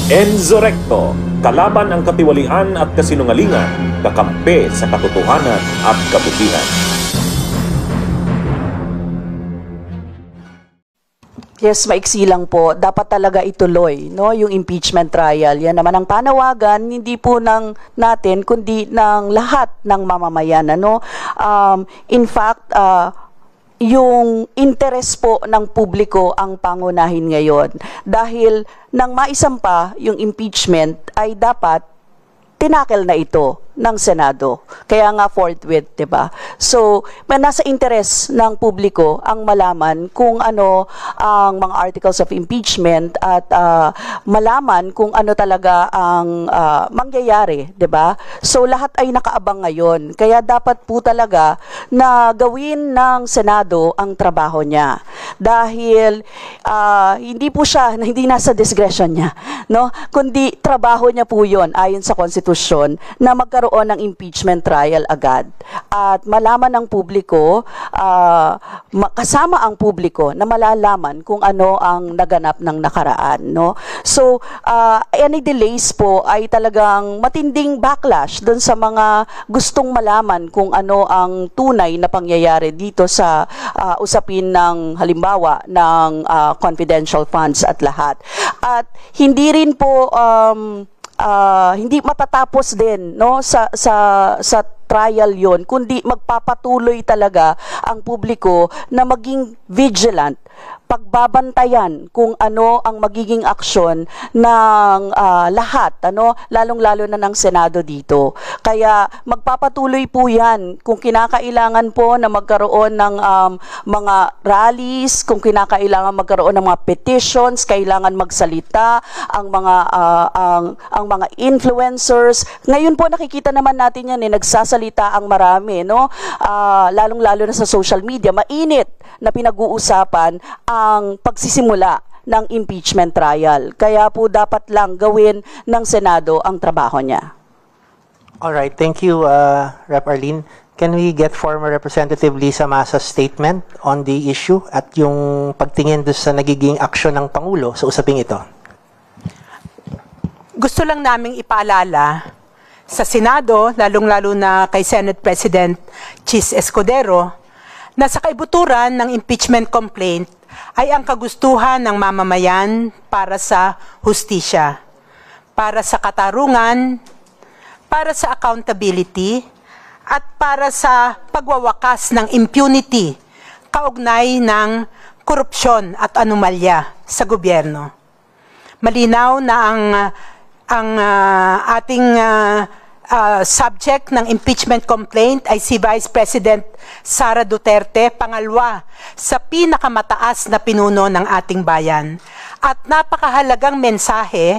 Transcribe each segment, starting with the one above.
Enzo Recto, kalaban ang katiwalian at kasinungalingan, kakampi sa katotohanan at kabutihan. Yes, maiksi lang po. Dapat talaga ituloy, no, yung impeachment trial. Yan naman ang panawagan, hindi po ng natin, kundi ng lahat ng mamamayan. Ano? In fact, yung interes po ng publiko ang pangunahin ngayon. Dahil nang maisampa yung impeachment ay dapat tinakel na ito ng Senado. Kaya nga forthwith, 'di ba? So, nasa interes ng publiko ang malaman kung ano ang mga articles of impeachment at malaman kung ano talaga ang mangyayari, 'di ba? So, lahat ay nakaabang ngayon. Kaya dapat po talaga na gawin ng Senado ang trabaho niya. Dahil hindi po siya, hindi nasa discretion niya, no? Kundi trabaho niya po 'yon ayon sa konstitusyon na magkaroon ng impeachment trial agad at malaman ng publiko, kasama ang publiko na malalaman kung ano ang naganap ng nakaraan, no? So any delays po ay talagang matinding backlash doon sa mga gustong malaman kung ano ang tunay na pangyayari dito sa usapin ng halimbawa ng confidential funds at lahat. At hindi rin po hindi matatapos din, no, sa trial yon, kundi magpapatuloy talaga ang publiko na maging vigilant, pagbabantayan kung ano ang magiging aksyon ng lahat, ano, lalong-lalo na ng Senado dito. Kaya magpapatuloy po yan kung kinakailangan po na magkaroon ng mga rallies, kung kinakailangan magkaroon ng mga petitions, kailangan magsalita ang mga influencers. Ngayon po nakikita naman natin yan, nagsasalita ang marami, no? Lalong-lalo na sa social media, mainit na pinag-uusapan ang pagsisimula ng impeachment trial. Kaya po dapat lang gawin ng Senado ang trabaho niya. Alright, thank you, Rep. Arlene. Can we get former Representative Lisa Masa's statement on the issue at yung pagtingin doon sa nagiging aksyon ng Pangulo sa usaping ito? Gusto lang naming ipaalala sa Senado, lalong-lalo na kay Senate President Chis Escudero, na sa kaibuturan ng impeachment complaint ay ang kagustuhan ng mamamayan para sa hustisya, para sa katarungan, para sa accountability, at para sa pagwawakas ng impunity kaugnay ng korupsyon at anomalya sa gobyerno. Malinaw na ang ating subject ng impeachment complaint ay si Vice President Sara Duterte, pangalawa sa pinakamataas na pinuno ng ating bayan. At napakahalagang mensahe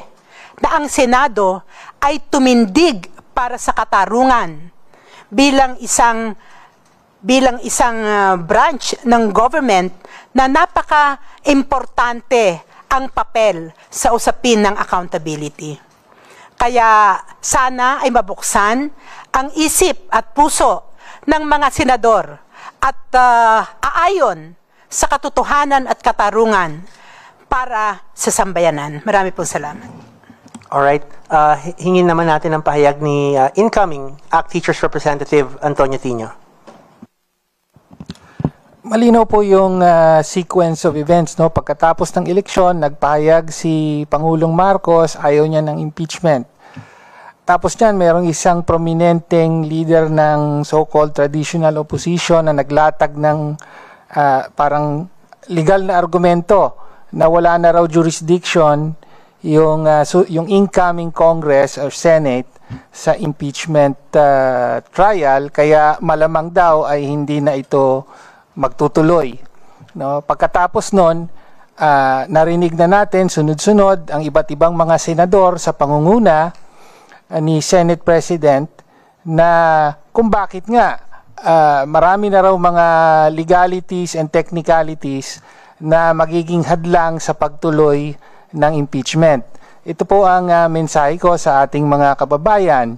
na ang Senado ay tumindig para sa katarungan bilang isang branch ng government na napaka-importante ang papel sa usapin ng accountability. Kaya sana ay mabuksan ang isip at puso ng mga senador at aayon sa katotohanan at katarungan para sa sambayanan. Marami pong salamat. Alright, hingin naman natin ang pahayag ni incoming ACT Teachers Representative Antonio Tino. Malinaw po yung sequence of events, no? Pagkatapos ng eleksyon, nagpahayag si Pangulong Marcos, ayaw niya ng impeachment. Tapos niyan, mayroong isang prominenteng leader ng so-called traditional opposition na naglatag ng parang legal na argumento na wala na raw jurisdiction yung incoming Congress or Senate sa impeachment trial, kaya malamang daw ay hindi na ito magtutuloy. No? Pagkatapos nun, narinig na natin sunod-sunod ang iba't ibang mga senador sa pangunguna ni Senate President na kung bakit nga marami na raw mga legalities and technicalities na magiging hadlang sa pagtuloy ng impeachment. Ito po ang mensahe ko sa ating mga kababayan.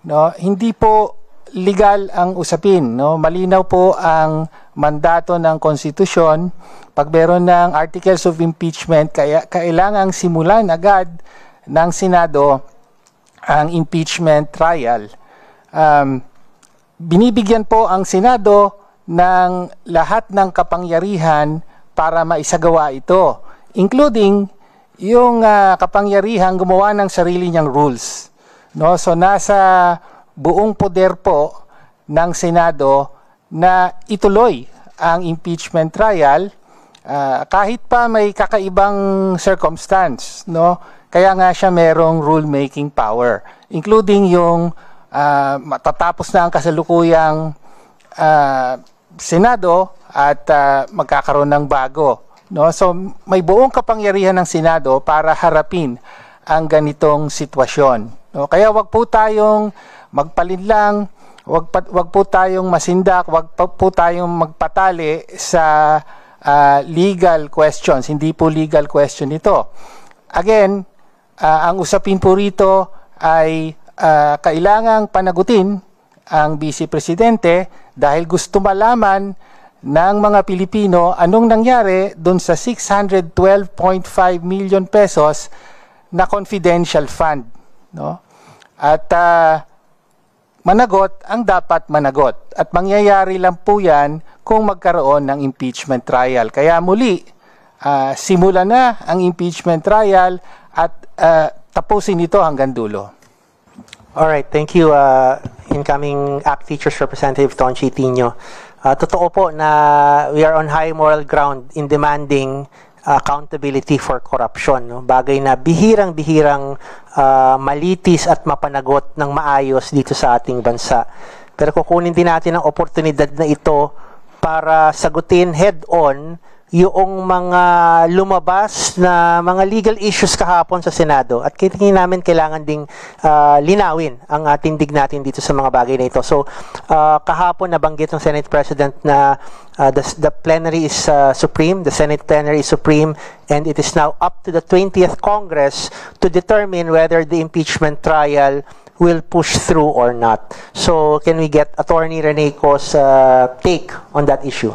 No? Hindi po legal ang usapin, no? Malinaw po ang mandato ng konstitusyon. Pag meron ng articles of impeachment, kaya kailangang simulan agad ng Senado ang impeachment trial. Binibigyan po ang Senado ng lahat ng kapangyarihan para maisagawa ito, including yung kapangyarihan gumawa ng sarili niyang rules. No? So nasa buong poder po ng Senado na ituloy ang impeachment trial kahit pa may kakaibang circumstance, no? Kaya nga siya merong rule-making power, including yung matatapos na ang kasalukuyang Senado at magkakaroon ng bago, no? So may buong kapangyarihan ng Senado para harapin ang ganitong sitwasyon, no? Kaya wag po tayong magpalinlang, wag po tayong masindak, wag po tayong magpatali sa legal questions. Hindi po legal question ito. Again, ang usapin po rito ay kailangang panagutin ang Vice Presidente dahil gusto malaman ng mga Pilipino anong nangyari doon sa 612.5 million pesos na confidential fund, no? At managot ang dapat managot. At mangyayari lang po yan kung magkaroon ng impeachment trial. Kaya muli, simula na ang impeachment trial at tapusin ito hanggang dulo. Alright, thank you, incoming ACT Teachers Representative Tonchi Tino. Totoo po na we are on high moral ground in demanding accountability for corruption. No? Bagay na bihirang-bihirang malitis at mapanagot ng maayos dito sa ating bansa. Pero kukunin din natin ang oportunidad na ito para sagutin head-on yung mga lumabas na mga legal issues kahapon sa Senado. At tingin namin kailangan ding linawin ang tindig natin dito sa mga bagay na ito. So, kahapon nabanggit ng Senate President na the plenary is supreme, the Senate plenary is supreme, and it is now up to the 20th Congress to determine whether the impeachment trial will push through or not. So, can we get Attorney Rene Co's take on that issue?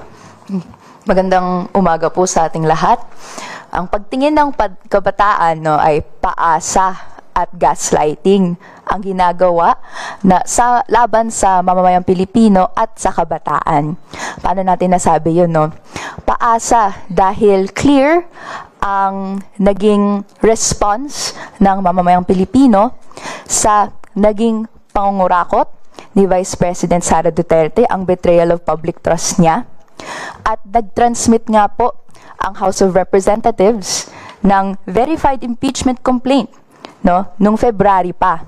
Magandang umaga po sa ating lahat. Ang pagtingin ng kabataan ay paasa at gaslighting ang ginagawa na sa laban sa mamamayang Pilipino at sa kabataan. Paano natin nasabi yun, no? Paasa dahil clear ang naging response ng mamamayang Pilipino sa naging pangungurakot ni Vice President Sara Duterte, ang betrayal of public trust niya. At nag-transmit nga po ang House of Representatives ng verified impeachment complaint, no, nung February pa.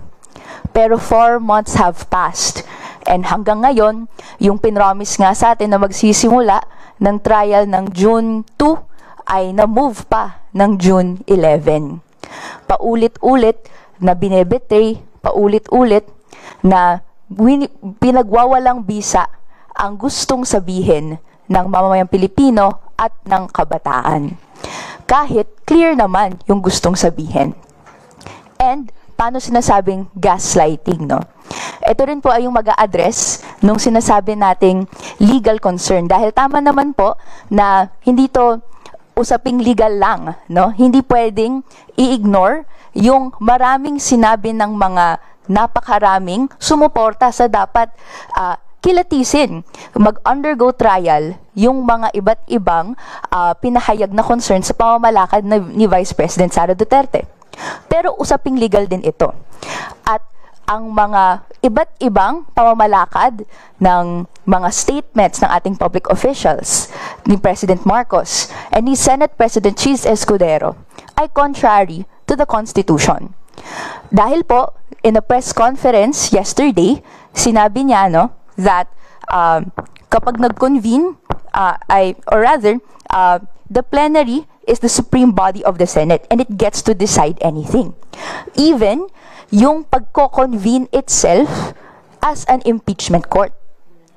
Pero 4 months have passed. And hanggang ngayon, yung pinromise nga sa atin na magsisimula ng trial ng June 2 ay na-move pa ng June 11. Paulit-ulit na binebetray, paulit-ulit na pinagwawalang bisa ang gustong sabihin ng mamamayang Pilipino at ng kabataan. Kahit clear naman yung gustong sabihin. And paano sinasabing gaslighting, no? Ito rin po ay yung mag-a-address nung sinasabi nating legal concern. Dahil tama naman po na hindi to usaping legal lang, no? Hindi pwedeng i-ignore yung maraming sinabi ng mga napakaraming sumuporta sa dapat kilatisin, mag-undergo trial yung mga iba't ibang pinahayag na concern sa pamamalakad ni Vice President Sara Duterte. Pero usaping legal din ito. At ang mga iba't ibang pamamalakad ng mga statements ng ating public officials, ni President Marcos and ni Senate President Chis Escudero, ay contrary to the Constitution. Dahil po, in a press conference yesterday, sinabi niya, no, that kapag nag-convene, the plenary is the supreme body of the Senate and it gets to decide anything. Even yung pagko-convene itself as an impeachment court.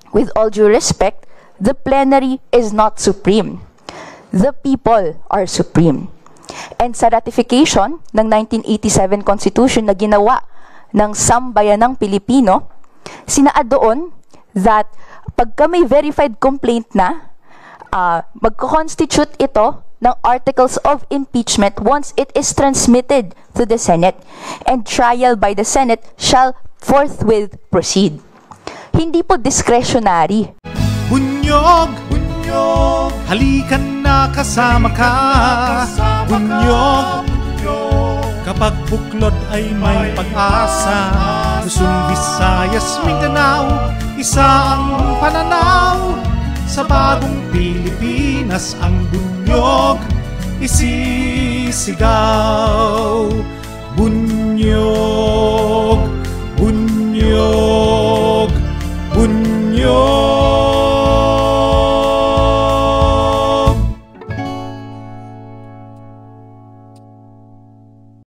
With all due respect, the plenary is not supreme. The people are supreme. And sa ratification ng 1987 Constitution na ginawa ng sambayanang Pilipino, sinaad doon that pagka may verified complaint na, magko-constitute ito ng articles of impeachment once it is transmitted to the Senate, and trial by the Senate shall forthwith proceed. Hindi po discretionary. Bunyog, bunyog, halikan na kasama ka. Bunyog, kapag buklod ay may pag-asa. Luzon, Visayas, Mindanao, isa ang pananaw. Sa bagong Pilipinas ang bunyog isisigaw. Bunyog.